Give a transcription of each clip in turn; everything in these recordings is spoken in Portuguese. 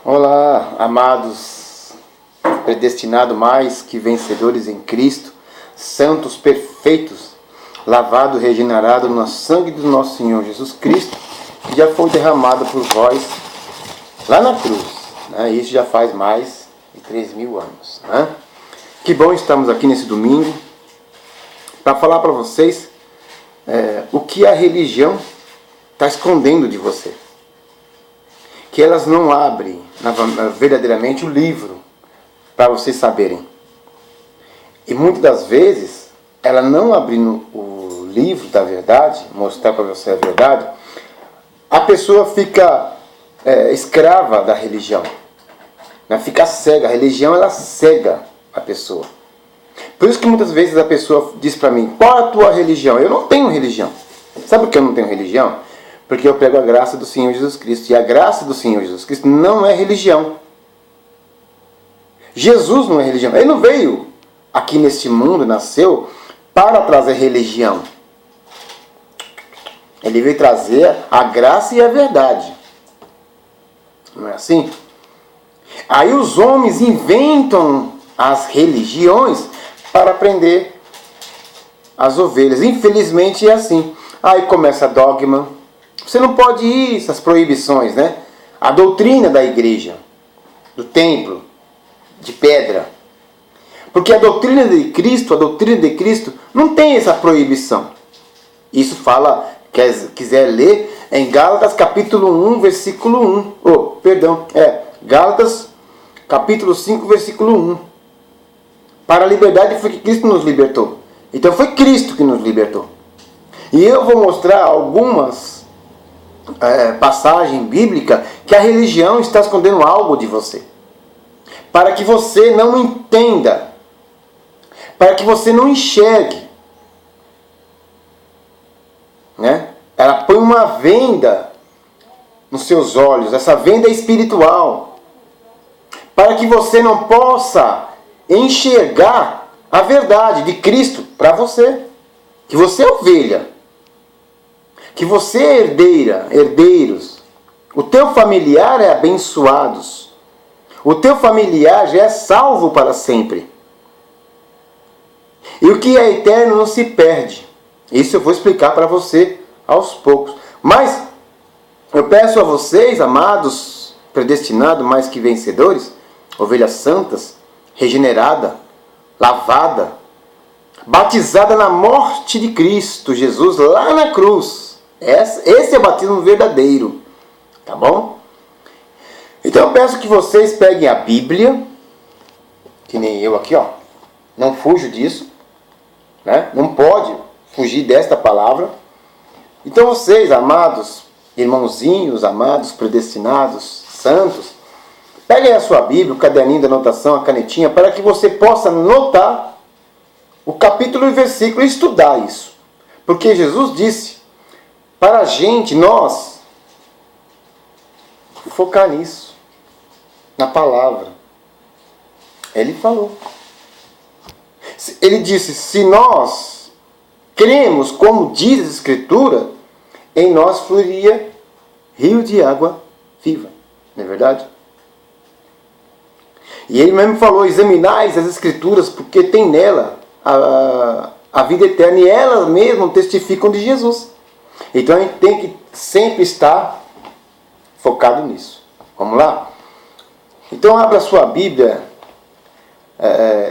Olá, amados, predestinados mais que vencedores em Cristo, santos perfeitos, lavado, regenerado no sangue do nosso Senhor Jesus Cristo, que já foi derramado por vós lá na cruz. Né? Isso já faz mais de 3.000 anos. Né? Que bom estamos aqui nesse domingo para falar para vocês o que a religião está escondendo de você. Que elas não abrem verdadeiramente o livro para vocês saberem. E muitas das vezes, ela não abrindo o livro da verdade, mostrar para você a verdade, a pessoa fica escrava da religião. Né? Fica cega. A religião, ela cega a pessoa. Por isso que muitas vezes a pessoa diz para mim, qual é a tua religião? Eu não tenho religião. Sabe por que eu não tenho religião? Porque eu prego a graça do Senhor Jesus Cristo. E a graça do Senhor Jesus Cristo não é religião. Jesus não é religião. Ele não veio aqui neste mundo, nasceu para trazer religião. Ele veio trazer a graça e a verdade. Não é assim? Aí os homens inventam as religiões para prender as ovelhas. Infelizmente é assim. Aí começa dogma. Você não pode ir, essas proibições, né? A doutrina da igreja, do templo, de pedra. Porque a doutrina de Cristo não tem essa proibição. Isso fala, quiser ler, em Gálatas capítulo 1, versículo 1. Gálatas capítulo 5, versículo 1. Para a liberdade foi que Cristo nos libertou. Então foi Cristo que nos libertou. E eu vou mostrar algumas passagem bíblica que a religião está escondendo algo de você, para que você não entenda, para que você não enxergue, né? Ela põe uma venda nos seus olhos, essa venda é espiritual, para que você não possa enxergar a verdade de Cristo para você, que você é ovelha, que você é herdeiros, o teu familiar é abençoado, o teu familiar já é salvo para sempre. E o que é eterno não se perde. Isso eu vou explicar para você aos poucos. Mas eu peço a vocês, amados, predestinados mais que vencedores, ovelhas santas, regenerada, lavada, batizada na morte de Cristo Jesus lá na cruz. Esse é o batismo verdadeiro. Tá bom? Então eu peço que vocês peguem a Bíblia, que nem eu aqui, ó. Não fujo disso, né? Não pode fugir desta palavra. Então vocês, amados irmãozinhos, amados predestinados, santos, peguem a sua Bíblia, o caderninho da anotação, a canetinha, para que você possa notar o capítulo e versículo e estudar isso. Porque Jesus disse para a gente, nós, focar nisso, na palavra. Ele falou. Ele disse, se nós cremos como diz a Escritura, em nós fluiria rio de água viva. Não é verdade? E ele mesmo falou, examinais as Escrituras, porque tem nela a vida eterna, e elas mesmas testificam de Jesus. Então a gente tem que sempre estar focado nisso. Vamos lá? Então abra a sua Bíblia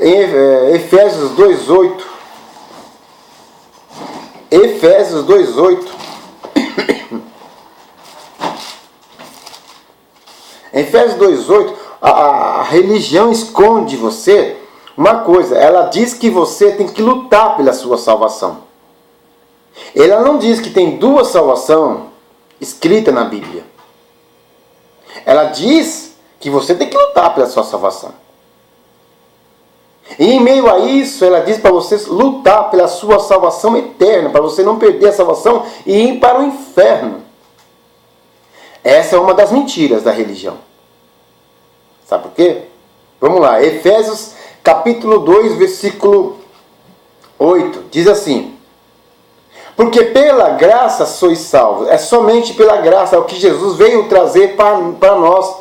em Efésios 2:8. Efésios 2:8. Efésios 2:8, a religião esconde de você uma coisa. Ela diz que você tem que lutar pela sua salvação. Ela não diz que tem duas salvações escritas na Bíblia. Ela diz que você tem que lutar pela sua salvação. E em meio a isso, ela diz para você lutar pela sua salvação eterna, para você não perder a salvação e ir para o inferno. Essa é uma das mentiras da religião. Sabe por quê? Vamos lá, Efésios capítulo 2, versículo 8, diz assim: porque pela graça sois salvos. É somente pela graça, é o que Jesus veio trazer para nós.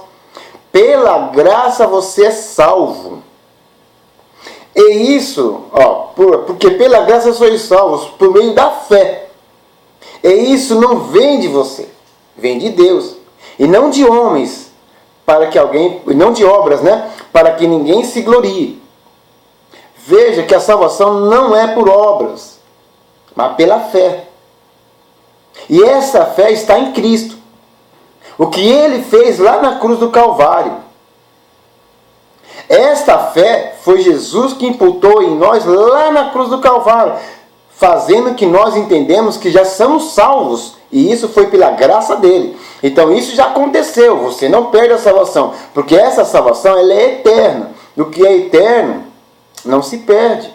Pela graça você é salvo. E isso, porque pela graça sois salvos por meio da fé. E isso não vem de você, vem de Deus. E não de homens, não de obras, né? Para que ninguém se glorie. Veja que a salvação não é por obras, mas pela fé. E essa fé está em Cristo. O que Ele fez lá na cruz do Calvário. Esta fé foi Jesus que imputou em nós lá na cruz do Calvário, fazendo que nós entendemos que já somos salvos. E isso foi pela graça dele. Então isso já aconteceu. Você não perde a salvação. Porque essa salvação ela é eterna. O que é eterno não se perde.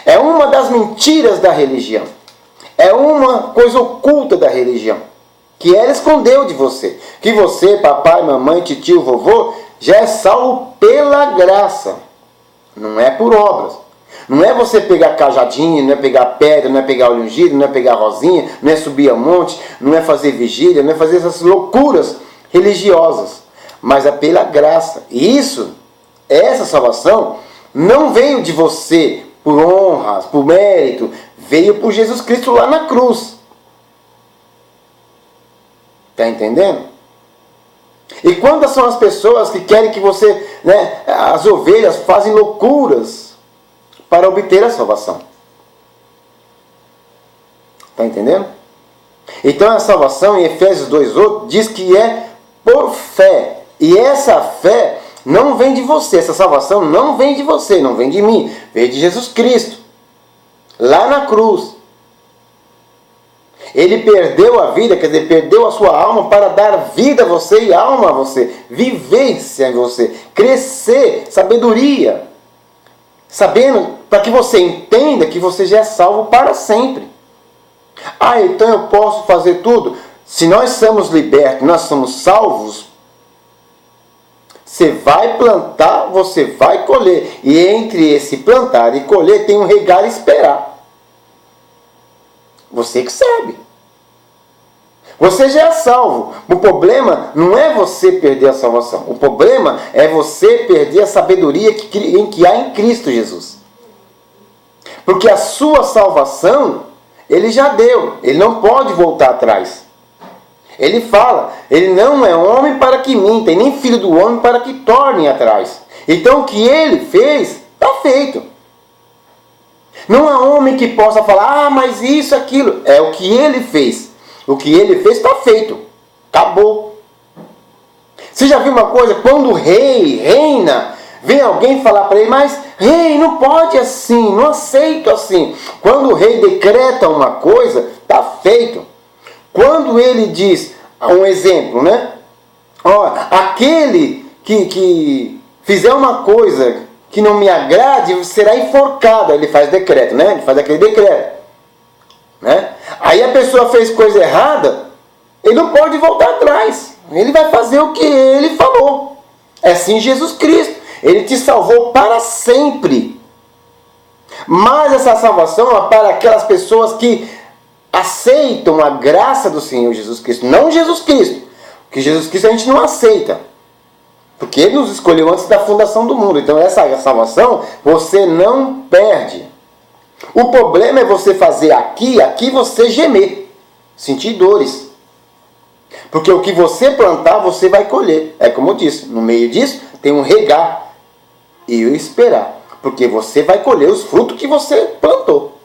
É uma das mentiras da religião. É uma coisa oculta da religião. Que ela escondeu de você. Que você, papai, mamãe, titio, vovô, já é salvo pela graça. Não é por obras. Não é você pegar cajadinho, não é pegar pedra, não é pegar óleo ungido, não é pegar rosinha, não é subir a monte, não é fazer vigília, não é fazer essas loucuras religiosas. Mas é pela graça. E essa salvação, não veio de você por honra, por mérito. Veio por Jesus Cristo lá na cruz. Está entendendo? E quantas são as pessoas que querem que você, as ovelhas fazem loucuras para obter a salvação? Está entendendo? Então a salvação em Efésios 2:8 diz que é por fé. E essa fé não vem de você. Essa salvação não vem de você, não vem de mim. Vem de Jesus Cristo. Lá na cruz. Ele perdeu a vida, quer dizer, perdeu a sua alma para dar vida a você e alma a você. Vivência em você. Crescer, sabedoria. Sabendo, para que você entenda que você já é salvo para sempre. Então eu posso fazer tudo? Se nós somos libertos, nós somos salvos, você vai plantar, você vai colher. E entre esse plantar e colher tem um regar e esperar. Você que sabe. Você já é salvo. O problema não é você perder a salvação. O problema é você perder a sabedoria que há em Cristo Jesus. Porque a sua salvação, Ele já deu. Ele não pode voltar atrás. Ele fala, Ele não é homem para que minta, e nem filho do homem para que torne atrás. Então o que Ele fez, está feito. Não há homem que possa falar, mas isso, aquilo. É o que Ele fez. O que Ele fez está feito. Acabou. Você já viu uma coisa? Quando o rei reina, vem alguém falar para ele, mas rei, não pode assim, não aceito assim. Quando o rei decreta uma coisa, está feito. Quando ele diz, um exemplo, aquele que fizer uma coisa que não me agrade, será enforcado. Ele faz decreto, Ele faz aquele decreto. Aí a pessoa fez coisa errada, ele não pode voltar atrás. Ele vai fazer o que ele falou. É assim Jesus Cristo. Ele te salvou para sempre. Mas essa salvação é para aquelas pessoas que aceitam a graça do Senhor Jesus Cristo. Não Jesus Cristo. Porque Jesus Cristo a gente não aceita. Porque Ele nos escolheu antes da fundação do mundo. Então essa salvação você não perde. O problema é você fazer aqui você gemer. Sentir dores. Porque o que você plantar, você vai colher. É como eu disse, no meio disso tem um regar e o esperar. Porque você vai colher os frutos que você plantou.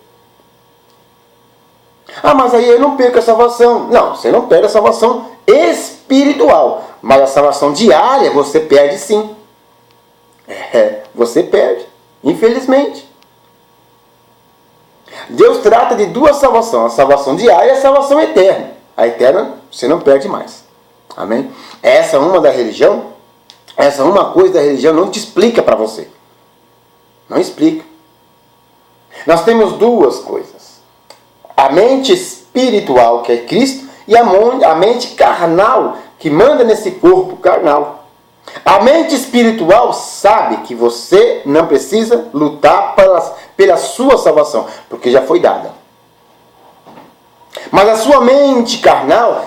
Mas aí eu não perco a salvação. Não, você não perde a salvação espiritual. Mas a salvação diária você perde sim. Você perde. Infelizmente. Deus trata de duas salvações. A salvação diária e a salvação eterna. A eterna você não perde mais. Amém? Essa é uma da religião. Essa é uma coisa da religião não te explica para você. Não explica. Nós temos duas coisas. A mente espiritual, que é Cristo, e a mente carnal, que manda nesse corpo carnal. A mente espiritual sabe que você não precisa lutar pela sua salvação, porque já foi dada. Mas a sua mente carnal,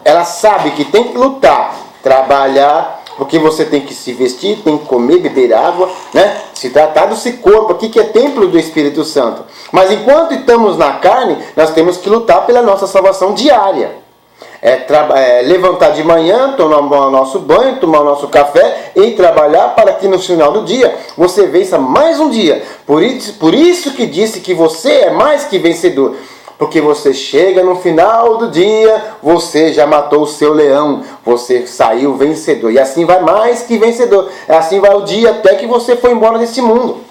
ela sabe que tem que lutar, trabalhar, porque você tem que se vestir, tem que comer, beber água, né? Se tratar desse corpo aqui que é templo do Espírito Santo. Mas enquanto estamos na carne, nós temos que lutar pela nossa salvação diária. Levantar de manhã, tomar o nosso banho, tomar o nosso café e trabalhar para que no final do dia você vença mais um dia. Por isso que disse que você é mais que vencedor. Porque você chega no final do dia, você já matou o seu leão, você saiu vencedor. E assim vai mais que vencedor. Assim vai o dia até que você for embora desse mundo.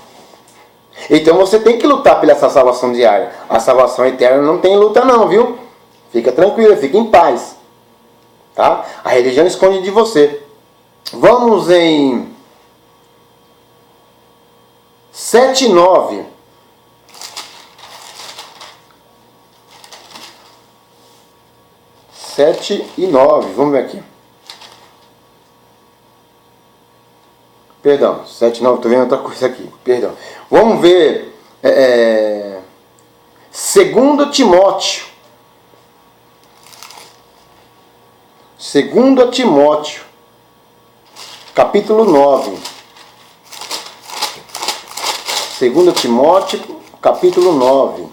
Então você tem que lutar pela essa salvação diária. A salvação eterna não tem luta não, viu? Fica tranquilo, fica em paz. Tá? A religião esconde de você. Vamos em 7:9. 7 e 9. Vamos ver aqui. Perdão, 7 e 9. Estou vendo outra coisa aqui. Perdão. Vamos ver 2 Timóteo. 2 Timóteo, capítulo 9. 2 Timóteo, capítulo 9.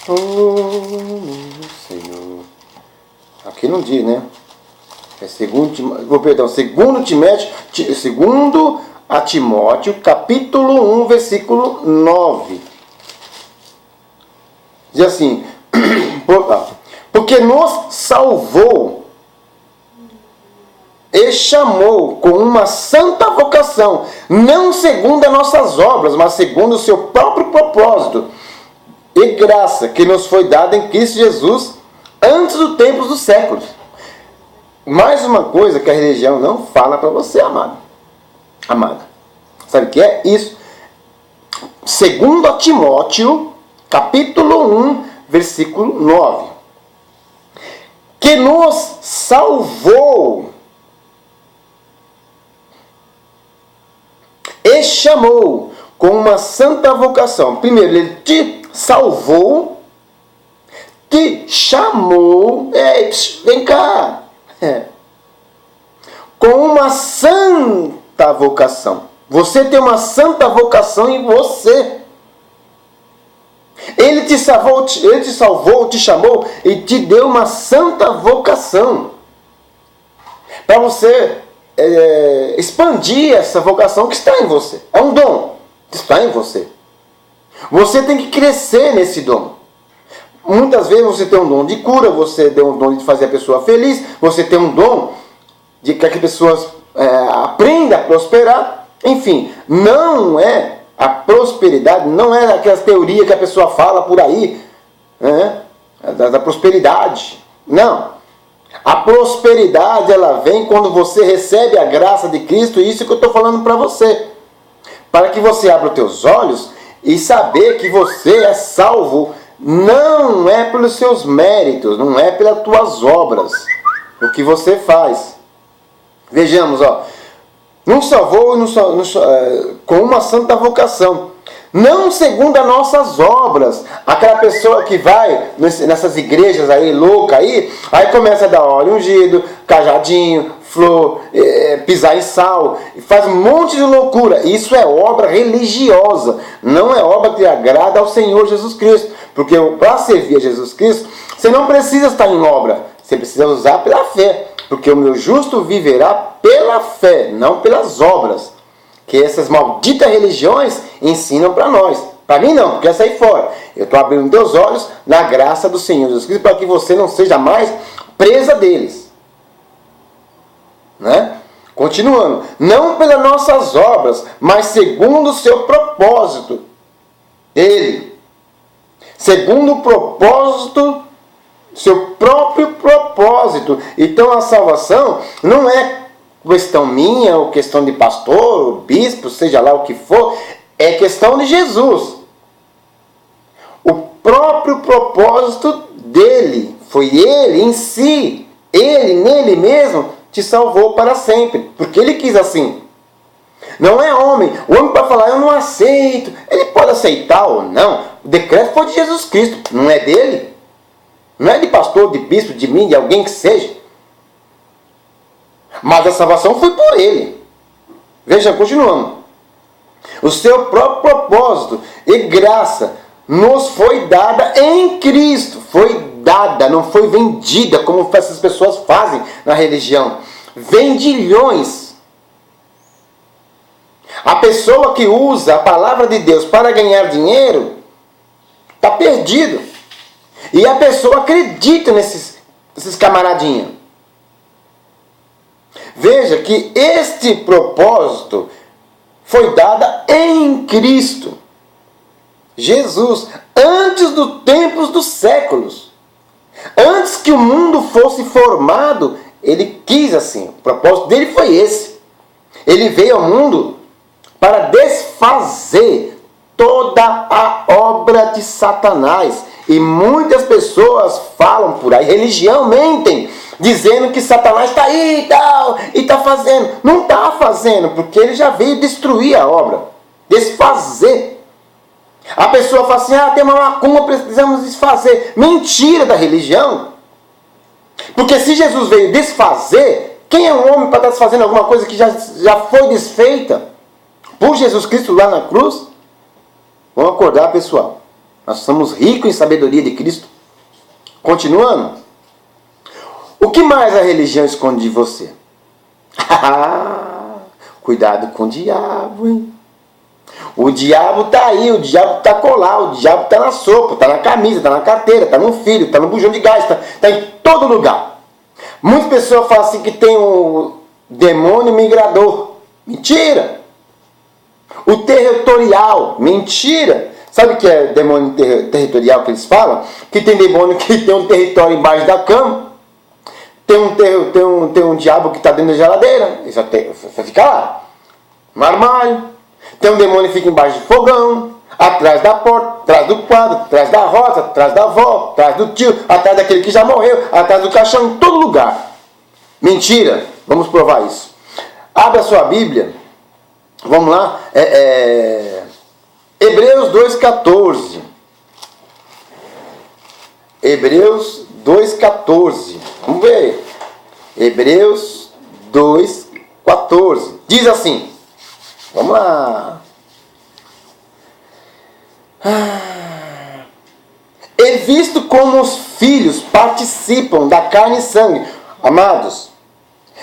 Oh, meu Senhor. Aqui não diz, né? É 2 Timóteo, capítulo 1, versículo 9. Diz assim: porque nos salvou e chamou com uma santa vocação, não segundo as nossas obras, mas segundo o seu próprio propósito e graça que nos foi dada em Cristo Jesus antes do tempo dos séculos. Mais uma coisa que a religião não fala para você, amado. Amada. Sabe o que é isso? 2 Timóteo, capítulo 1, versículo 9. Que nos salvou e chamou com uma santa vocação. Primeiro, ele te salvou, te chamou, vem cá, com uma santa vocação. Você tem uma santa vocação em você. Ele te salvou, te chamou e te deu uma santa vocação. Para você expandir essa vocação que está em você. É um dom que está em você. Você tem que crescer nesse dom. Muitas vezes você tem um dom de cura, você tem um dom de fazer a pessoa feliz, você tem um dom de que as pessoas aprendam a prosperar. Enfim, não é a prosperidade, não é aquelas teorias que a pessoa fala por aí, né? Da prosperidade. Não. A prosperidade, ela vem quando você recebe a graça de Cristo, e isso que eu estou falando para você. Para que você abra os teus olhos e saber que você é salvo, não é pelos seus méritos, não é pelas tuas obras, o que você faz. Vejamos, ó. Nos salvou com uma santa vocação, não segundo as nossas obras. Aquela pessoa que vai nessas igrejas aí, louca aí começa a dar óleo ungido, cajadinho, flor, pisar em sal, faz um monte de loucura. Isso é obra religiosa, não é obra que agrada ao Senhor Jesus Cristo. Porque para servir a Jesus Cristo, você não precisa estar em obra, você precisa usar pela fé. Porque o meu justo viverá pela fé, não pelas obras. Que essas malditas religiões ensinam para nós. Para mim não, porque eu sair fora. Eu estou abrindo teus olhos na graça do Senhor Jesus Cristo para que você não seja mais presa deles. Né? Continuando. Não pelas nossas obras, mas segundo o seu propósito. Ele. Segundo o propósito, seu próprio propósito. Então a salvação não é questão minha, ou questão de pastor, ou bispo, seja lá o que for. É questão de Jesus. O próprio propósito dele. Foi ele em si. Ele, nele mesmo, te salvou para sempre. Porque ele quis assim. Não é homem. O homem para falar, eu não aceito. Ele pode aceitar ou não. O decreto foi de Jesus Cristo. Não é dele. Não é de pastor, de bispo, de mim, de alguém que seja. Mas a salvação foi por ele. Veja, continuando. O seu próprio propósito e graça nos foi dada em Cristo. Foi dada, não foi vendida, como essas pessoas fazem na religião. Vendilhões. A pessoa que usa a palavra de Deus para ganhar dinheiro está perdido. E a pessoa acredita nesses camaradinhos. Veja que este propósito foi dado em Cristo Jesus, antes dos tempos dos séculos. Antes que o mundo fosse formado, ele quis assim. O propósito dele foi esse. Ele veio ao mundo para desfazer toda a obra de Satanás. E muitas pessoas falam por aí, religião, mentem, dizendo que Satanás está aí e tal, e está fazendo. Não está fazendo, porque ele já veio destruir a obra, desfazer. A pessoa fala assim, tem uma macumba, precisamos desfazer. Mentira da religião. Porque se Jesus veio desfazer, quem é um homem para estar desfazendo alguma coisa que já foi desfeita por Jesus Cristo lá na cruz? Vamos acordar, pessoal. Nós somos ricos em sabedoria de Cristo. Continuando. O que mais a religião esconde de você? Cuidado com o diabo, hein? O diabo está aí, o diabo está colado, o diabo está na sopa, está na camisa, está na carteira, está no filho, está no bujão de gás, está em todo lugar. Muitas pessoas falam assim que tem o demônio migrador. Mentira! O territorial. Mentira! Sabe o que é demônio territorial que eles falam? Que tem demônio que tem um território embaixo da cama. Tem um diabo que está dentro da geladeira. Ele só fica lá. No armário. Tem um demônio que fica embaixo do fogão. Atrás da porta. Atrás do quadro. Atrás da rosa. Atrás da avó. Atrás do tio. Atrás daquele que já morreu. Atrás do caixão. Em todo lugar. Mentira. Vamos provar isso. Abra a sua Bíblia. Vamos lá. Hebreus 2,14. Hebreus 2,14. Vamos ver. Hebreus 2,14. Diz assim. Vamos lá. E visto como os filhos participam da carne e sangue. Amados,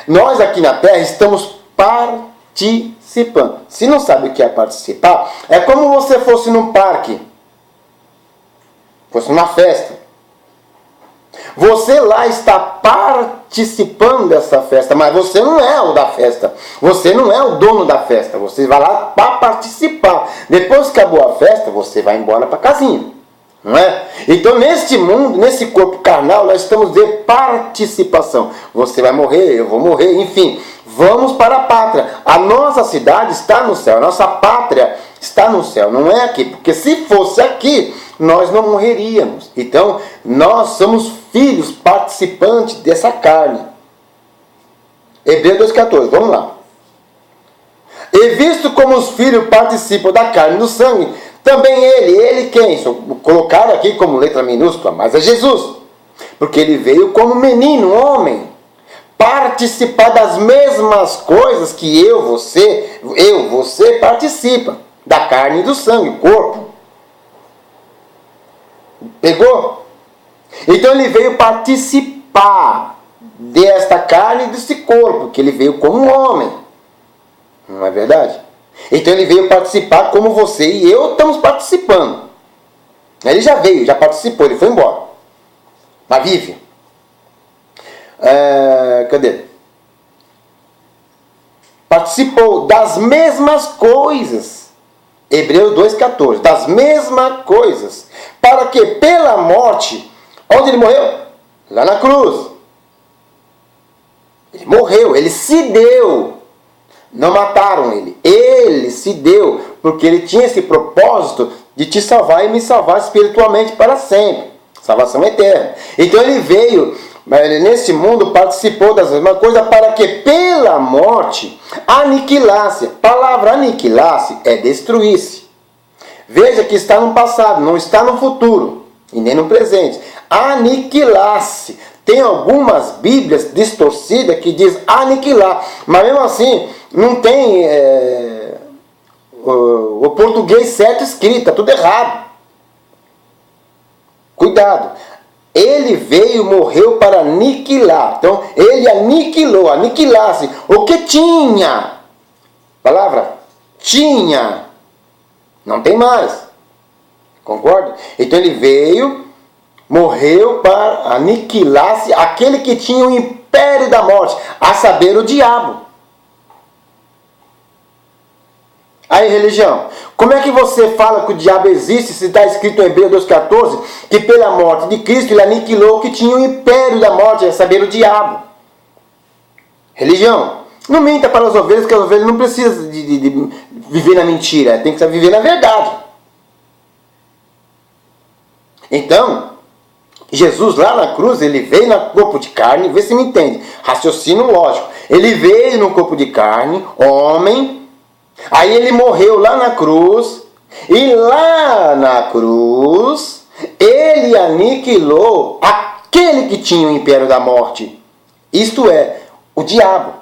nós aqui na terra estamos participando. Se não sabe o que é participar, é como você fosse num parque, fosse numa festa. Você lá está participando dessa festa, mas você não é o da festa. Você não é o dono da festa. Você vai lá para participar. Depois que acabou a festa, você vai embora para casinha. Não é? Então, neste mundo, nesse corpo carnal, nós estamos de participação. Você vai morrer, eu vou morrer, enfim. Vamos para a pátria. A nossa cidade está no céu. A nossa pátria está no céu. Não é aqui. Porque se fosse aqui, nós não morreríamos. Então, nós somos filhos participantes dessa carne. Hebreus 2,14. Vamos lá. E visto como os filhos participam da carne e do sangue, também ele quem? Colocaram aqui como letra minúscula, mas é Jesus. Porque ele veio como menino, homem. Participar das mesmas coisas que você participa. Da carne e do sangue, corpo. Pegou? Então ele veio participar desta carne e desse corpo, que ele veio como homem. Não é verdade? Então ele veio participar como você e eu estamos participando. Ele já veio, já participou, ele foi embora. Mas vive. Cadê? Participou das mesmas coisas. Hebreus 2,14. Das mesmas coisas. Para que pela morte, onde ele morreu? Lá na cruz. Ele morreu, ele se deu. Não mataram ele. Ele se deu, porque ele tinha esse propósito de te salvar e me salvar espiritualmente para sempre. Salvação eterna. Então ele veio, nesse mundo, participou das mesmas coisas para que pela morte aniquilasse. A palavra aniquilasse é destruísse. Veja que está no passado, não está no futuro e nem no presente. Aniquilasse Tem algumas Bíblias distorcidas que diz aniquilar, mas mesmo assim não tem o português certo escrito, está tudo errado. Cuidado. Ele veio, morreu para aniquilar. Então, ele aniquilou, aniquilasse o que tinha. Palavra, tinha. Não tem mais. Concorda? Então, ele veio, morreu para aniquilar-se aquele que tinha o império da morte, a saber, o diabo. Aí, religião, como é que você fala que o diabo existe se está escrito em Hebreus 2,14 que pela morte de Cristo ele aniquilou o que tinha o império da morte, a saber, o diabo? Religião, não minta para as ovelhas, que as ovelhas não precisam de viver na mentira, tem que viver na verdade. Então, Jesus lá na cruz, ele veio no corpo de carne, vê se me entende, raciocínio lógico. Ele veio no corpo de carne, homem. Aí ele morreu lá na cruz, e lá na cruz, ele aniquilou aquele que tinha o império da morte. Isto é, o diabo.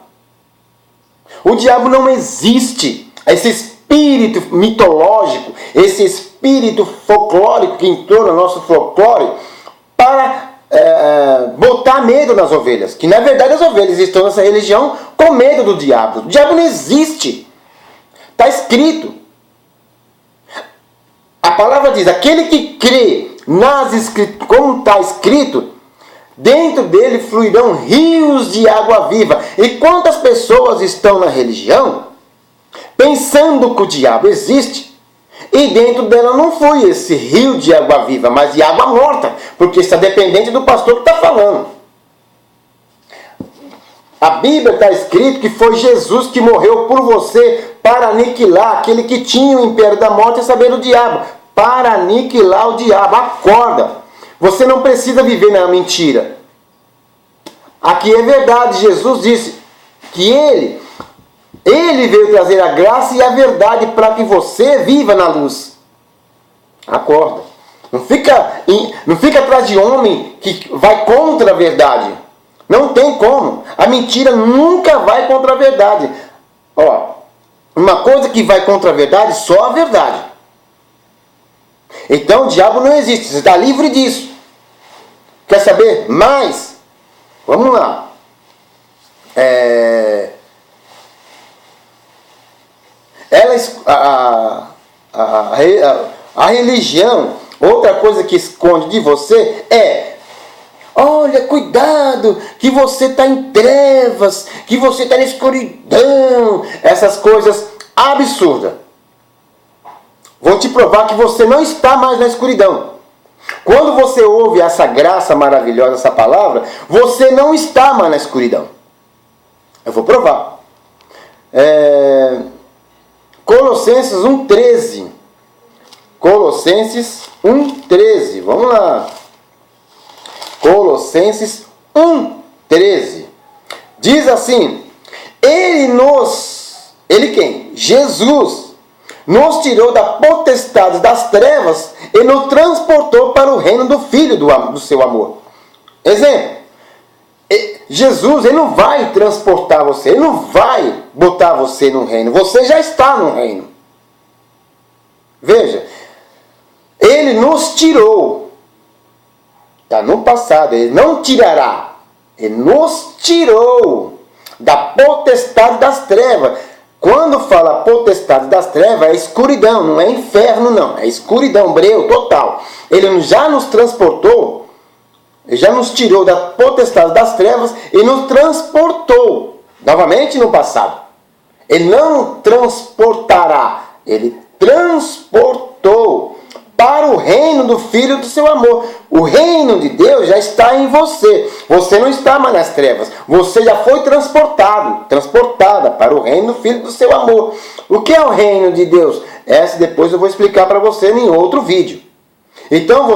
O diabo não existe. Esse espírito mitológico, esse espírito folclórico que entrou no nosso folclore para botar medo nas ovelhas. Que na verdade as ovelhas estão nessa religião com medo do diabo. O diabo não existe. Está escrito. A palavra diz, aquele que crê nas escrituras, como está escrito, dentro dele fluirão rios de água viva. E quantas pessoas estão na religião pensando que o diabo existe, e dentro dela não flui esse rio de água viva, mas de água morta, porque está dependente do pastor que está falando. A Bíblia está escrito que foi Jesus que morreu por você para aniquilar aquele que tinha o império da morte, a saber, o diabo. Para aniquilar o diabo. Acorda. Você não precisa viver na mentira. Aqui é verdade. Jesus disse que Ele veio trazer a graça e a verdade para que você viva na luz. Acorda. Não fica atrás de homem que vai contra a verdade. Não tem como. A mentira nunca vai contra a verdade. Ó, uma coisa que vai contra a verdade, só a verdade. Então o diabo não existe. Você está livre disso. Quer saber mais? Vamos lá. A religião, outra coisa que esconde de você é: olha, cuidado, que você está em trevas, que você está na escuridão. Essas coisas absurdas. Vou te provar que você não está mais na escuridão. Quando você ouve essa graça maravilhosa, essa palavra, você não está mais na escuridão. Eu vou provar. Colossenses 1,13. Colossenses 1,13. Vamos lá. Colossenses 1,13. Diz assim: Ele quem? Jesus nos tirou da potestade das trevas e nos transportou para o reino do Filho do seu amor. Exemplo. Jesus, ele não vai transportar você, ele não vai botar você no reino. Você já está no reino. Veja, ele nos tirou. Está no passado, ele não tirará. Ele nos tirou da potestade das trevas. Quando fala potestade das trevas, é escuridão, não é inferno não. É escuridão, breu, total. Ele já nos transportou, ele já nos tirou da potestade das trevas e nos transportou. Novamente no passado. Ele não transportará, ele transportou para o reino do Filho do seu amor. O reino de Deus já está em você. Você não está mais nas trevas. Você já foi transportada para o reino do Filho do seu amor. O que é o reino de Deus? Essa depois eu vou explicar para você em outro vídeo. Então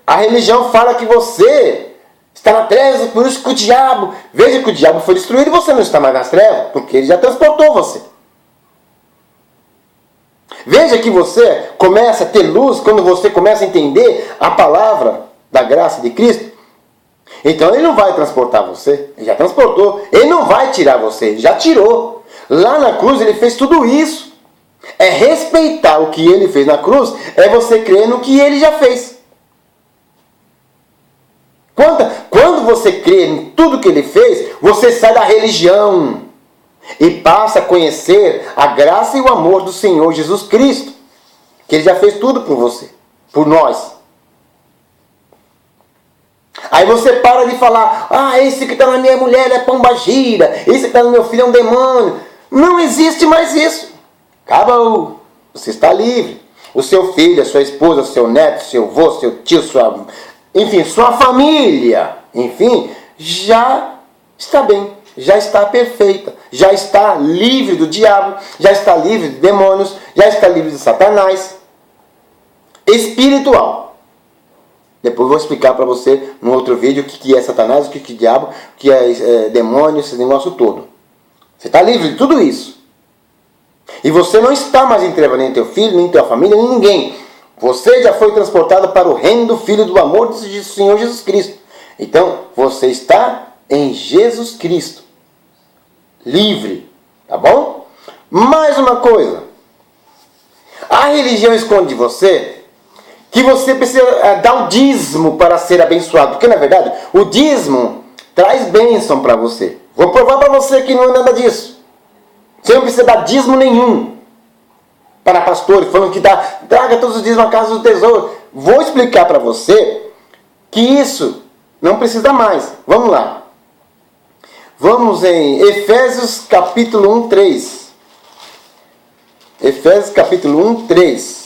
a religião fala que você está na trevas, por isso que o diabo... Veja que o diabo foi destruído e você não está mais nas trevas, porque ele já transportou você. Veja que você começa a ter luz quando você começa a entender a palavra da graça de Cristo. Então ele não vai transportar você, ele já transportou. Ele não vai tirar você, ele já tirou. Lá na cruz ele fez tudo isso. É respeitar o que ele fez na cruz, é você crer no que ele já fez. Quando você crê em tudo que ele fez, você sai da religião e passa a conhecer a graça e o amor do Senhor Jesus Cristo, que ele já fez tudo por você, por nós. Aí você para de falar, esse que está na minha mulher é pombagira, esse que está no meu filho é um demônio. Não existe mais isso. Acabou. Você está livre. O seu filho, a sua esposa, o seu neto, seu avô, seu tio, sua família, já está bem, já está perfeita, já está livre do diabo, já está livre de demônios, já está livre de Satanás. Espiritual. Depois eu vou explicar para você no outro vídeo o que é Satanás, o que é diabo, o que é demônio, esse negócio todo. Você está livre de tudo isso. E você não está mais em treva, nem teu filho, nem tua família, nem ninguém. Você já foi transportado para o reino do Filho do amor do Senhor Jesus Cristo. Então, você está em Jesus Cristo. Livre. Tá bom? Mais uma coisa. A religião esconde de você que você precisa dar o dízimo para ser abençoado. Porque, na verdade, o dízimo traz bênção para você. Vou provar para você que não é nada disso. Você não precisa dar dízimo nenhum. Para pastores, falando que traga todos os dízimos à casa do tesouro. Vou explicar para você que isso não precisa mais. Vamos lá. Vamos em Efésios capítulo 1, 3. Efésios capítulo 1, 3.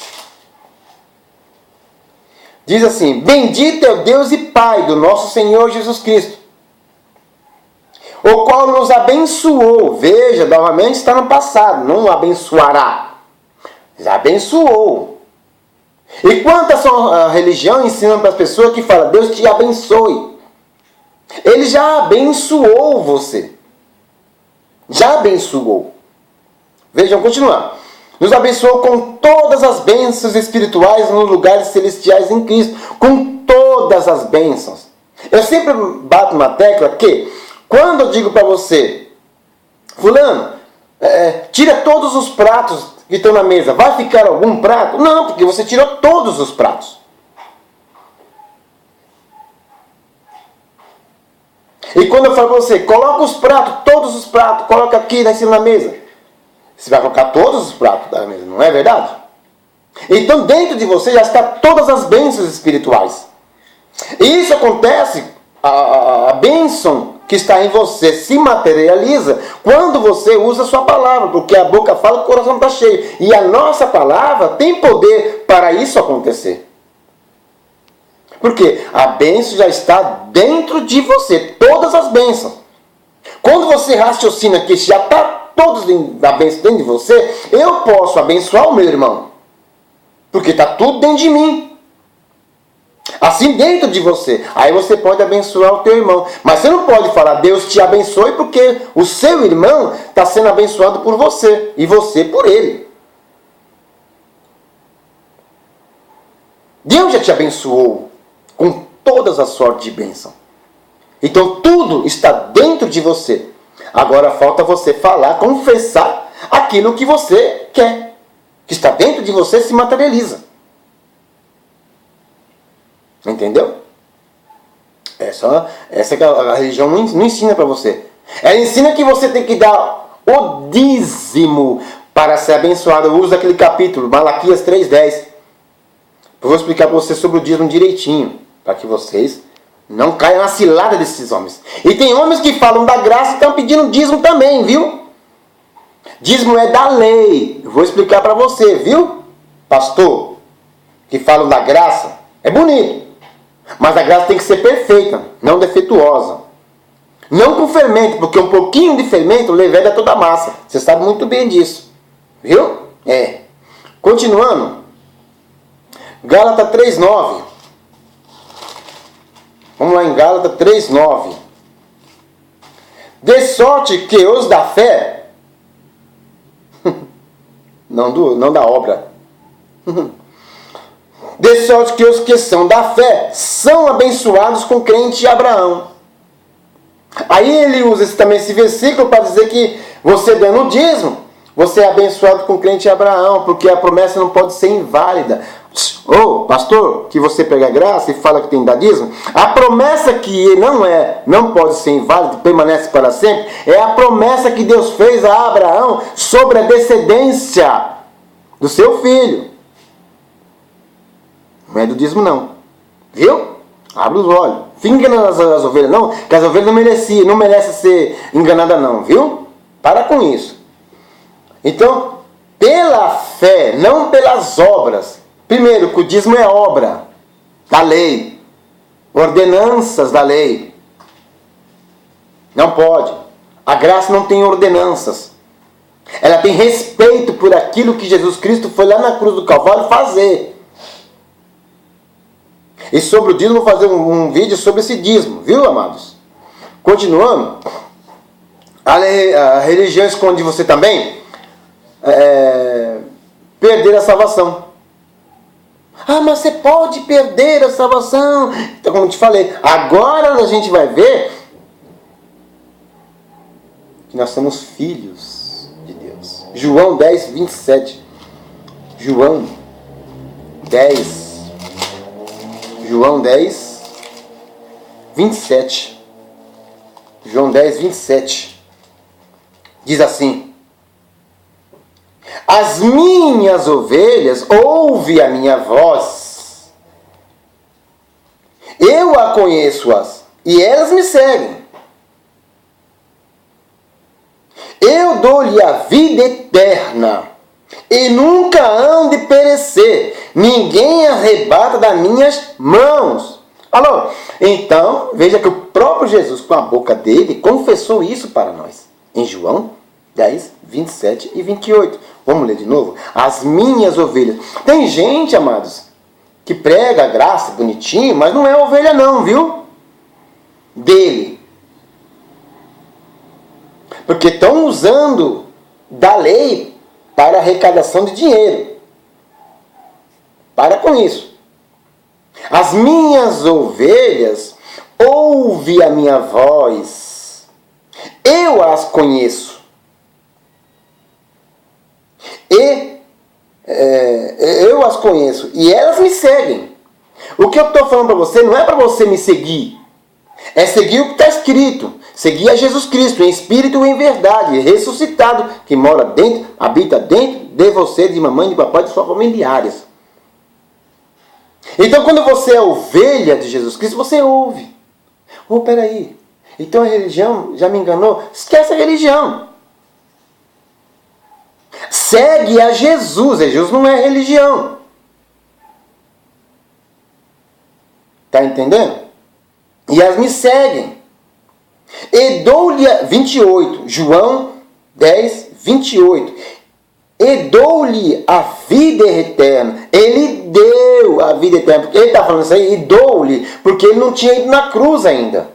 Diz assim: Bendito é o Deus e Pai do nosso Senhor Jesus Cristo, o qual nos abençoou. Veja, novamente está no passado, não abençoará. Já abençoou. E quantas a religião ensina para as pessoas que fala, Deus te abençoe. Ele já abençoou você. Já abençoou. Vejam, continuar. Nos abençoou com todas as bênçãos espirituais nos lugares celestiais em Cristo. Com todas as bênçãos. Eu sempre bato uma tecla que, quando eu digo para você, fulano, tira todos os pratos que estão na mesa, vai ficar algum prato? Não, porque você tirou todos os pratos. E quando eu falo para você, coloca os pratos, todos os pratos, coloca aqui em cima da mesa. Você vai colocar todos os pratos da mesa, não é verdade? Então dentro de você já está todas as bênçãos espirituais. E isso acontece, a bênção que está em você se materializa quando você usa a sua palavra, porque a boca fala, o coração está cheio. E a nossa palavra tem poder para isso acontecer. Porque a bênção já está dentro de você, todas as bênçãos. Quando você raciocina que já está todos da bênção dentro de você, eu posso abençoar o meu irmão, porque está tudo dentro de mim. Assim dentro de você. Aí você pode abençoar o teu irmão. Mas você não pode falar, Deus te abençoe, porque o seu irmão está sendo abençoado por você. E você por ele. Deus já te abençoou com todas as sortes de bênção. Então tudo está dentro de você. Agora falta você falar, confessar aquilo que você quer. Que está dentro de você se materializa. Entendeu? Essa que a religião não ensina para você. Ela ensina que você tem que dar o dízimo para ser abençoado. Eu uso aquele capítulo, Malaquias 3:10. Eu vou explicar para você sobre o dízimo direitinho, para que vocês não caiam na cilada desses homens. E tem homens que falam da graça e estão pedindo dízimo também, viu? Dízimo é da lei. Eu vou explicar para você, viu? Pastor, que falam da graça, é bonito. Mas a graça tem que ser perfeita, não defeituosa. Não com fermento, porque um pouquinho de fermento leveda toda a massa. Você sabe muito bem disso. Viu? Continuando. Gálatas 3:9. Vamos lá em Gálatas 3:9. De sorte que os da fé, não da obra, De sorte que os que são da fé são abençoados com o crente Abraão. Aí ele usa também esse versículo para dizer que você dando o dízimo, você é abençoado com o crente Abraão, porque a promessa não pode ser inválida. Ô, pastor, que você pega a graça e fala que tem que dar dízimo, a promessa que não pode ser inválida, permanece para sempre, é a promessa que Deus fez a Abraão sobre a descendência do seu filho. Não é do dízimo não. Viu? Abre os olhos. Fica enganando as ovelhas não, que as ovelhas não merecem ser enganadas não, viu? Para com isso. Então, pela fé, não pelas obras. Primeiro, que o dízimo é obra da lei. Ordenanças da lei. Não pode. A graça não tem ordenanças. Ela tem respeito por aquilo que Jesus Cristo foi lá na cruz do Calvário fazer. E sobre o dízimo, vou fazer um vídeo sobre esse dízimo, viu, amados? Continuando, a religião esconde você também perder a salvação. Ah, mas você pode perder a salvação. Então, como eu te falei, agora a gente vai ver que nós somos filhos de Deus. João 10, 27. João 10, 27. João 10, 27. Diz assim: as minhas ovelhas ouvem a minha voz. Eu a conheço-as e elas me seguem. Eu dou-lhe a vida eterna e nunca hão de perecer. Ninguém arrebata das minhas mãos. Alô? Então, veja que o próprio Jesus, com a boca dele, confessou isso para nós. Em João 10, 27 e 28. Vamos ler de novo? As minhas ovelhas. Tem gente, amados, que prega a graça bonitinho, mas não é ovelha não, viu? Dele. Porque estão usando da lei para arrecadação de dinheiro. Para com isso. As minhas ovelhas ouvem a minha voz. Eu as conheço. Eu as conheço. E elas me seguem. O que eu estou falando para você não é para você me seguir. É seguir o que está escrito. Seguir a Jesus Cristo em espírito e em verdade, ressuscitado, que mora dentro, habita dentro de você, de mamãe, de papai, de sua familiares. Então, quando você é ovelha de Jesus Cristo, você ouve. Oh, peraí. Então a religião já me enganou? Esquece a religião. Segue a Jesus. Jesus não é religião. Está entendendo? E elas me seguem. E dou-lhe 28. João 10, 28. E dou-lhe a vida eterna. Ele deu a vida eterna. Porque ele está falando isso aí, e dou-lhe, porque ele não tinha ido na cruz ainda.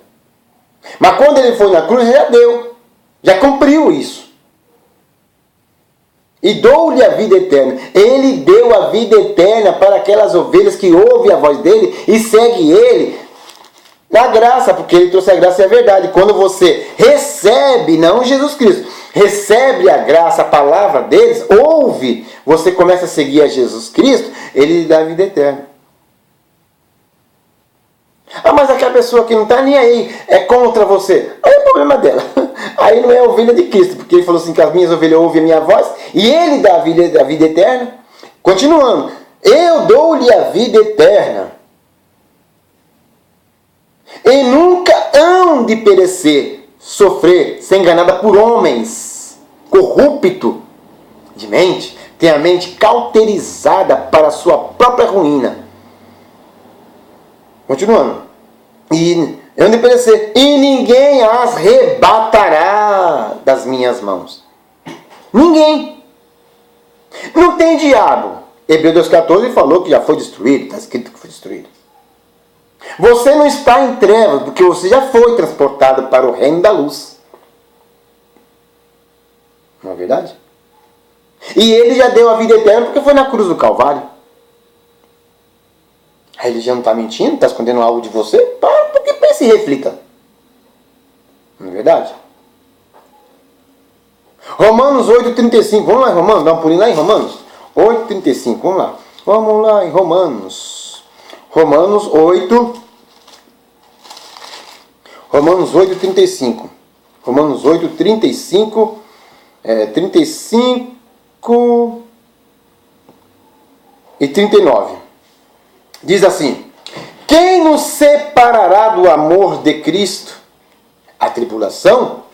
Mas quando ele foi na cruz, ele já deu. Já cumpriu isso. E dou-lhe a vida eterna. Ele deu a vida eterna para aquelas ovelhas que ouvem a voz dele e seguem ele na graça, porque ele trouxe a graça e a verdade. Quando você recebe, não Jesus Cristo, recebe a graça, a palavra deles, ouve, você começa a seguir a Jesus Cristo, ele lhe dá a vida eterna. Ah, mas aquela pessoa que não está nem aí, é contra você. Aí é o problema dela. Aí não é a ovelha de Cristo, porque ele falou assim que as minhas ovelhas ouvem a minha voz, e ele dá a vida eterna. Continuando, eu dou-lhe a vida eterna. E nunca hão de perecer, sofrer, ser enganada por homens, corrupto de mente, tem a mente cauterizada para a sua própria ruína. Continuando. E hão de perecer, e ninguém as arrebatará das minhas mãos. Ninguém. Não tem diabo. Hebreus 2,14 falou que já foi destruído, está escrito que foi destruído. Você não está em trevas, porque você já foi transportado para o reino da luz. Não é verdade? E ele já deu a vida eterna porque foi na cruz do Calvário. religião não está mentindo? Está escondendo algo de você? Porque pense e reflita. Não é verdade? Romanos 8,35. Vamos lá em Romanos, dá um pulinho lá em Romanos. 8,35, vamos lá. Vamos lá em Romanos. Romanos 8,35. Romanos 8,35. 35 e 39. Diz assim: quem nos separará do amor de Cristo? A tribulação?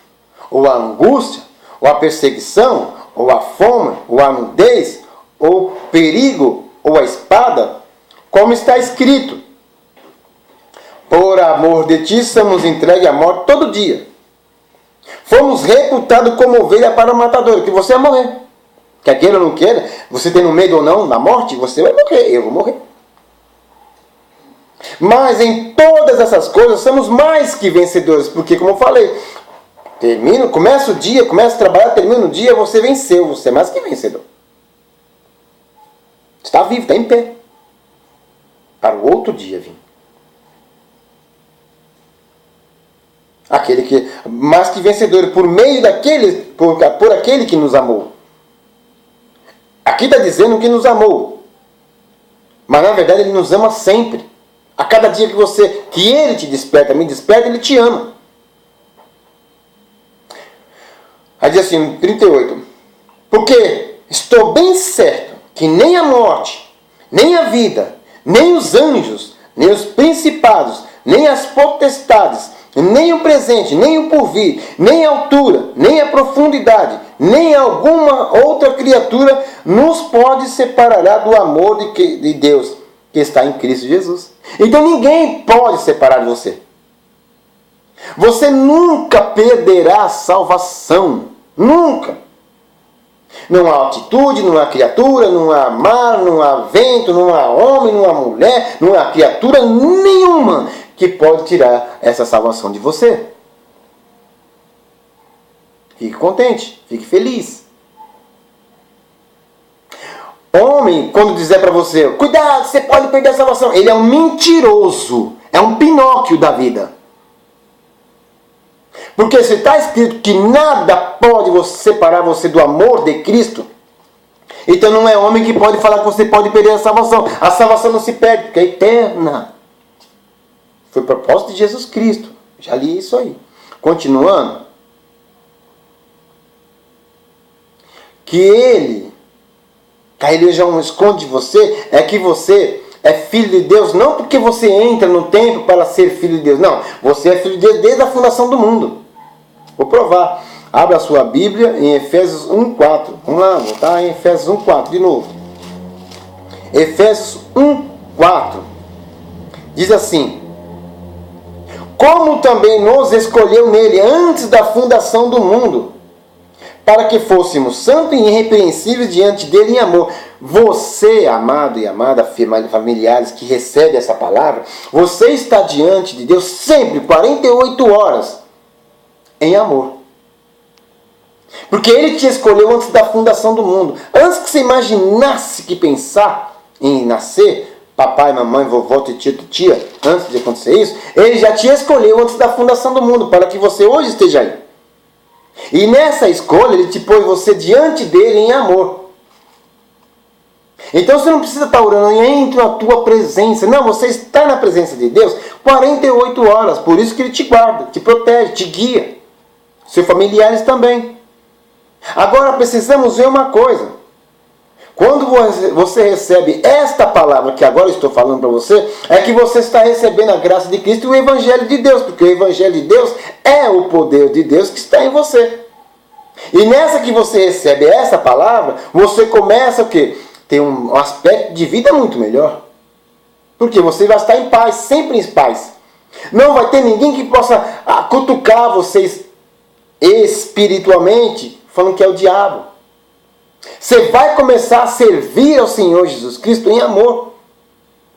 Ou a angústia? Ou a perseguição? Ou a fome? Ou a nudez? Ou o perigo? Ou a espada? Como está escrito: por amor de ti somos entregues à morte todo dia. Fomos reputados como ovelha para o matador. Que você vai morrer. Quer queira ou não queira, você tendo medo ou não da morte, você vai morrer. Eu vou morrer. Mas em todas essas coisas somos mais que vencedores. Porque, como eu falei, começa o dia, começa a trabalhar, termina o dia, você venceu. Você é mais que vencedor. Está vivo, está em pé. Para o outro dia vir. Aquele que, mais que vencedor, por meio daquele, por aquele que nos amou. Aqui está dizendo que nos amou. Mas na verdade ele nos ama sempre. A cada dia que ele te desperta, me desperta, ele te ama. Aí diz assim, 38. Porque estou bem certo que nem a morte, nem a vida, nem os anjos, nem os principados, nem as potestades, nem o presente, nem o porvir, nem a altura, nem a profundidade, nem alguma outra criatura nos pode separar do amor de Deus que está em Cristo Jesus. Então ninguém pode separar de você. Você nunca perderá a salvação. Nunca. Não há altitude, não há criatura, não há mar, não há vento, não há homem, não há mulher, não há criatura nenhuma que pode tirar essa salvação de você. Fique contente, fique feliz. Homem, quando dizer para você, cuidado, você pode perder a salvação, ele é um mentiroso, é um Pinóquio da vida. Porque se está escrito que nada pode separar você do amor de Cristo, então não é homem que pode falar que você pode perder a salvação. A salvação não se perde, porque é eterna. Foi propósito de Jesus Cristo. Já li isso aí. Continuando. Que a religião esconde de você, é que você é filho de Deus, não porque você entra no templo para ser filho de Deus. Não, você é filho de Deus desde a fundação do mundo. Vou provar. Abra a sua Bíblia em Efésios 1:4. Vamos lá, voltar em Efésios 1:4 de novo. Efésios 1:4. Diz assim: como também nos escolheu nele antes da fundação do mundo, para que fôssemos santos e irrepreensíveis diante dele em amor. Você, amado e amada, familiares que recebe essa palavra, você está diante de Deus sempre, 48 horas, em amor. Porque ele te escolheu antes da fundação do mundo. Antes que você imaginasse que pensar em nascer, papai, mamãe, vovó, tia, antes de acontecer isso, ele já te escolheu antes da fundação do mundo, para que você hoje esteja aí. E nessa escolha, ele te pôs você diante dele em amor. Então você não precisa estar orando, entre na tua presença. Não, você está na presença de Deus 48 horas. Por isso que ele te guarda, te protege, te guia. Seus familiares também. Agora precisamos ver uma coisa. Quando você recebe esta palavra que agora estou falando para você, é que você está recebendo a graça de Cristo e o Evangelho de Deus. Porque o Evangelho de Deus é o poder de Deus que está em você. E nessa que você recebe essa palavra, você começa o quê? Ter um aspecto de vida muito melhor. Porque você vai estar em paz, sempre em paz. Não vai ter ninguém que possa cutucar vocês espiritualmente, falando que é o diabo. Você vai começar a servir ao Senhor Jesus Cristo em amor.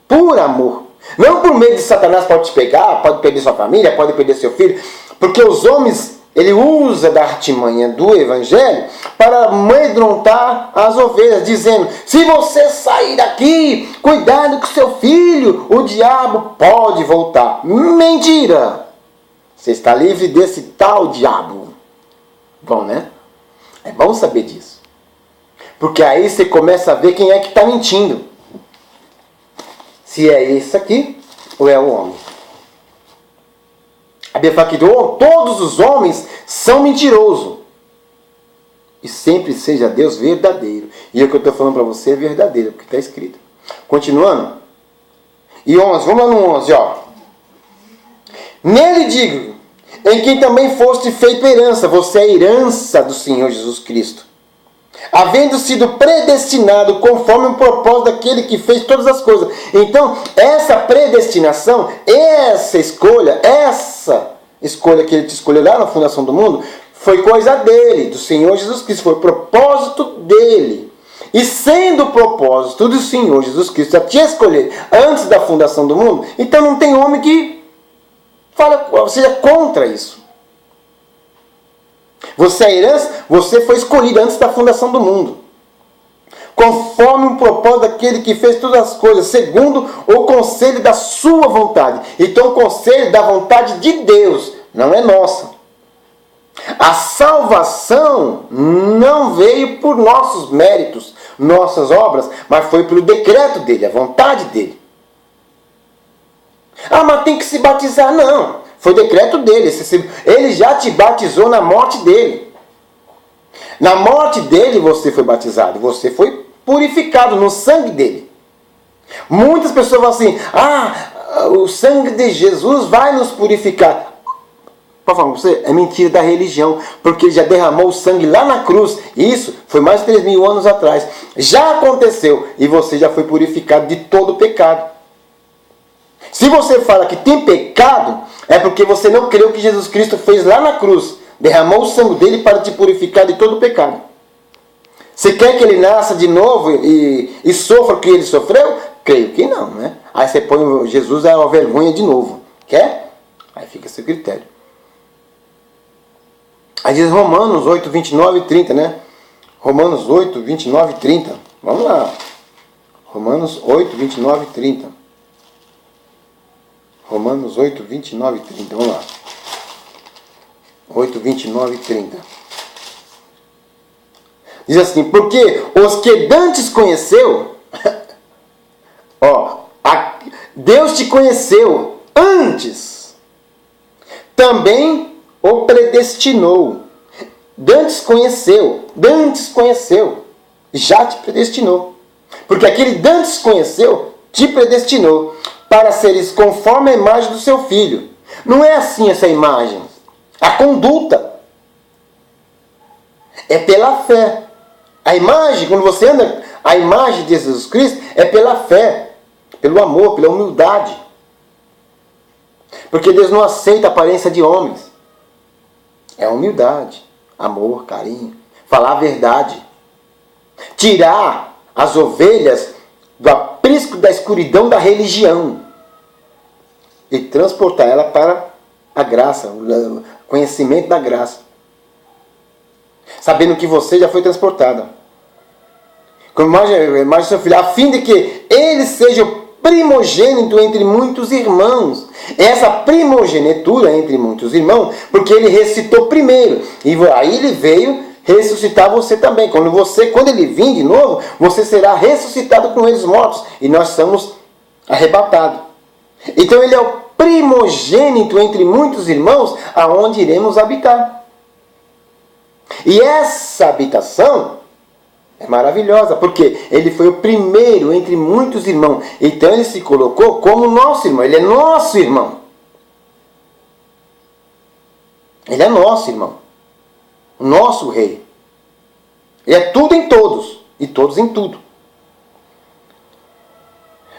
Por amor. Não por medo de Satanás pode te pegar, pode perder sua família, pode perder seu filho. Porque os homens Ele usa da artimanha do evangelho para amedrontar as ovelhas, dizendo: se você sair daqui, cuidado com seu filho, o diabo pode voltar. Mentira! Você está livre desse tal diabo. Bom, né? É bom saber disso. Porque aí você começa a ver quem é que está mentindo. Se é esse aqui ou é o homem. A Bíblia fala que todos os homens são mentirosos. E sempre seja Deus verdadeiro. E o que eu estou falando para você é verdadeiro, porque está escrito. Continuando. E 11, vamos lá no 11, ó. Nele digo, em quem também foste feito herança. Você é a herança do Senhor Jesus Cristo. Havendo sido predestinado conforme o propósito daquele que fez todas as coisas. Então, essa predestinação, essa escolha que ele te escolheu lá na fundação do mundo, foi coisa dele, do Senhor Jesus Cristo, foi propósito dele. E sendo o propósito do Senhor Jesus Cristo a te escolher antes da fundação do mundo, então não tem homem que seja contra isso. Você é herança, você foi escolhido antes da fundação do mundo. Conforme o propósito daquele que fez todas as coisas, segundo o conselho da sua vontade. Então o conselho da vontade de Deus, não é nossa. A salvação não veio por nossos méritos, nossas obras, mas foi pelo decreto dele, a vontade dele. Ah, mas tem que se batizar. Não. Foi decreto dele. Ele já te batizou na morte dele. Na morte dele você foi batizado. Você foi purificado no sangue dele. Muitas pessoas falam assim: ah, o sangue de Jesus vai nos purificar. Para falar com você, é mentira da religião. Porque ele já derramou o sangue lá na cruz. Isso foi mais de 3.000 anos atrás. Já aconteceu. E você já foi purificado de todo pecado. Se você fala que tem pecado, é porque você não creu que Jesus Cristo fez lá na cruz. Derramou o sangue dele para te purificar de todo pecado. Você quer que ele nasça de novo e sofra o que ele sofreu? Creio que não, né? Aí você põe Jesus é uma vergonha de novo. Quer? Aí fica a seu critério. Aí diz Romanos 8, 29 e 30, né? Romanos 8, 29 e 30. Vamos lá. Romanos 8, 29 e 30. Romanos 8, 29 e 30. Vamos lá. 8, 29 e 30. Diz assim: porque os que dantes conheceu, Deus te conheceu antes, também o predestinou. Dantes conheceu, já te predestinou. Porque aquele dantes conheceu, te predestinou para seres conforme a imagem do seu filho. Não é assim essa imagem. A conduta é pela fé. A imagem, quando você anda, a imagem de Jesus Cristo é pela fé, pelo amor, pela humildade. Porque Deus não aceita a aparência de homens. É humildade, amor, carinho, falar a verdade. Tirar as ovelhas do aprisco da escuridão da religião e transportar ela para a graça, o conhecimento da graça. Sabendo que você já foi transportada. Como imagem do seu filho, a fim de que ele seja o primogênito entre muitos irmãos. Essa primogenitura entre muitos irmãos, porque ele ressuscitou primeiro. E aí ele veio ressuscitar você também. Quando ele vir de novo, você será ressuscitado com eles mortos. E nós somos arrebatados. Então ele é o primogênito entre muitos irmãos, aonde iremos habitar. E essa habitação é maravilhosa, porque ele foi o primeiro entre muitos irmãos. Então ele se colocou como nosso irmão. Ele é nosso irmão. Ele é nosso irmão. O nosso rei. Ele é tudo em todos. E todos em tudo.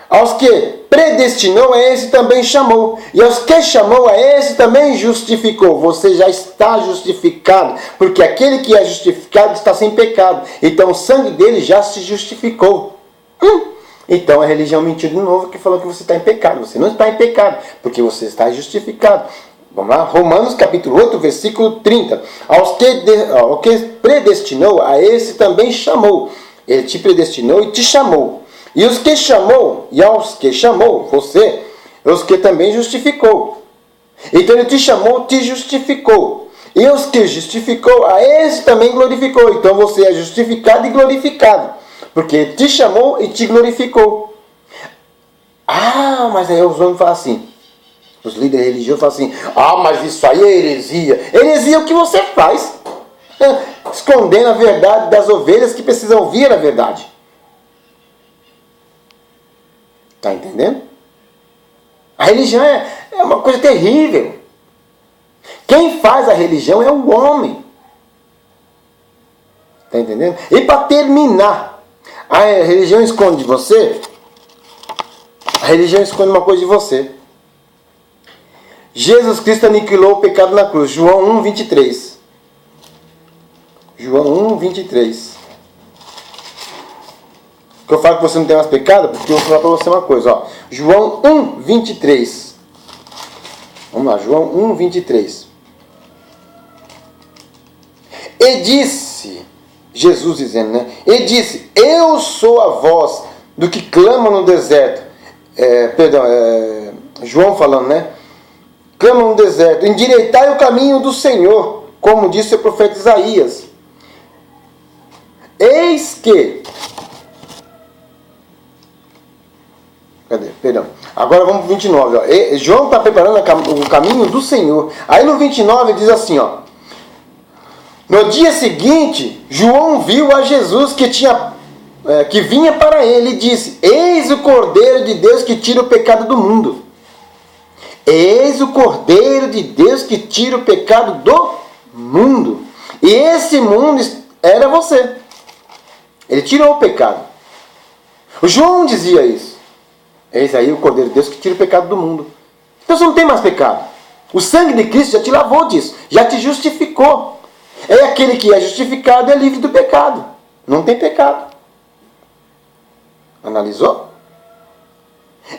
Aos que predestinou, a esse também chamou. E aos que chamou, a esse também justificou. Você já está justificado. Porque aquele que é justificado está sem pecado. Então o sangue dele já se justificou. Então a religião mentiu de novo que falou que você está em pecado. Você não está em pecado, porque você está justificado. Vamos lá? Romanos capítulo 8, versículo 30. Ao que predestinou, a esse também chamou. Ele te predestinou e te chamou. E os que chamou, e aos que chamou, você, os que também justificou. Então ele te chamou, te justificou. E os que justificou, a esse também glorificou. Então você é justificado e glorificado. Porque ele te chamou e te glorificou. Ah, mas aí os homens falam assim. Os líderes religiosos falam assim, mas isso aí é heresia. Heresia é o que você faz. Escondendo a verdade das ovelhas que precisam ouvir a verdade. Está entendendo? A religião é uma coisa terrível. Quem faz a religião é o homem. Está entendendo? E para terminar, a religião esconde de você. A religião esconde uma coisa de você. Jesus Cristo aniquilou o pecado na cruz. João 1, 23. João 1, 23. Que eu falo que você não tem mais pecado, porque eu vou falar para você uma coisa. Ó. João 1, 23. Vamos lá, João 1, 23. E disse, Jesus dizendo, né? E disse, eu sou a voz do que clama no deserto. João falando, né? Clama no deserto, endireitai o caminho do Senhor, como disse o profeta Isaías. Eis que... Cadê? Perdão. Agora vamos para o 29. Ó. João está preparando o caminho do Senhor. Aí no 29 diz assim, ó. No dia seguinte, João viu a Jesus que vinha para ele e disse, eis o Cordeiro de Deus que tira o pecado do mundo. Eis o Cordeiro de Deus que tira o pecado do mundo. E esse mundo era você. Ele tirou o pecado. O João dizia isso. Eis aí o Cordeiro de Deus que tira o pecado do mundo. Então você não tem mais pecado. O sangue de Cristo já te lavou disso. Já te justificou. É aquele que é justificado é livre do pecado. Não tem pecado. Analisou?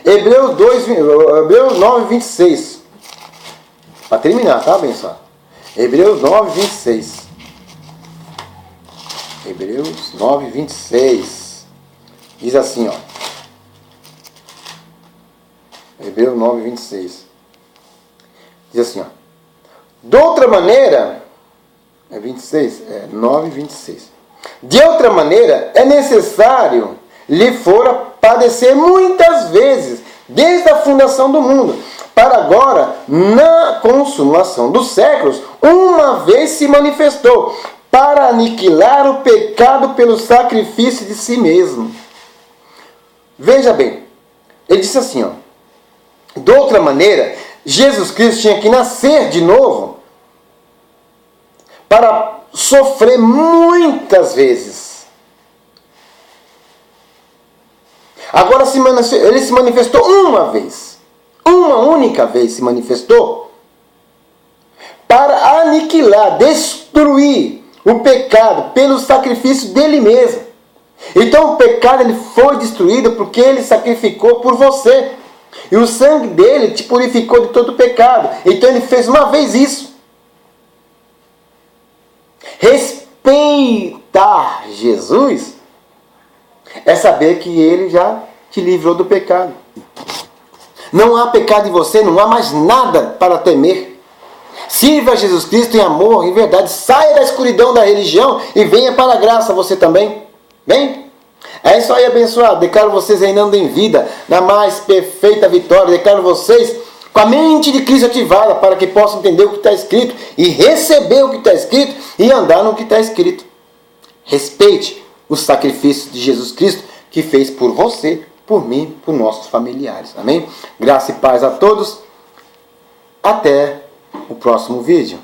Hebreus 9, 26. Para terminar, tá, abençoado? Hebreus 9, 26. Hebreus 9, 26. Diz assim, ó. Hebreus 9, 26. Diz assim, ó. De outra maneira... É 26? 9, 26. De outra maneira, é necessário lhe fora padecer muitas vezes, desde a fundação do mundo, para agora, na consumação dos séculos, uma vez se manifestou, para aniquilar o pecado pelo sacrifício de si mesmo. Veja bem, ele disse assim, ó. De outra maneira, Jesus Cristo tinha que nascer de novo, para sofrer muitas vezes. Agora ele se manifestou uma vez. Uma única vez se manifestou. Para aniquilar, destruir o pecado pelo sacrifício dele mesmo. Então o pecado ele foi destruído porque ele sacrificou por você. E o sangue dele te purificou de todo o pecado. Então ele fez uma vez isso. Respeitar Jesus é saber que ele já te livrou do pecado. Não há pecado em você, não há mais nada para temer. Sirva a Jesus Cristo em amor, em verdade. Saia da escuridão da religião e venha para a graça você também. Bem? É isso aí, abençoado. Declaro vocês reinando em vida, na mais perfeita vitória. Declaro vocês com a mente de Cristo ativada, para que possam entender o que está escrito e receber o que está escrito e andar no que está escrito. Respeite o sacrifício de Jesus Cristo que fez por você, por mim, por nossos familiares. Amém? Graça e paz a todos. Até o próximo vídeo.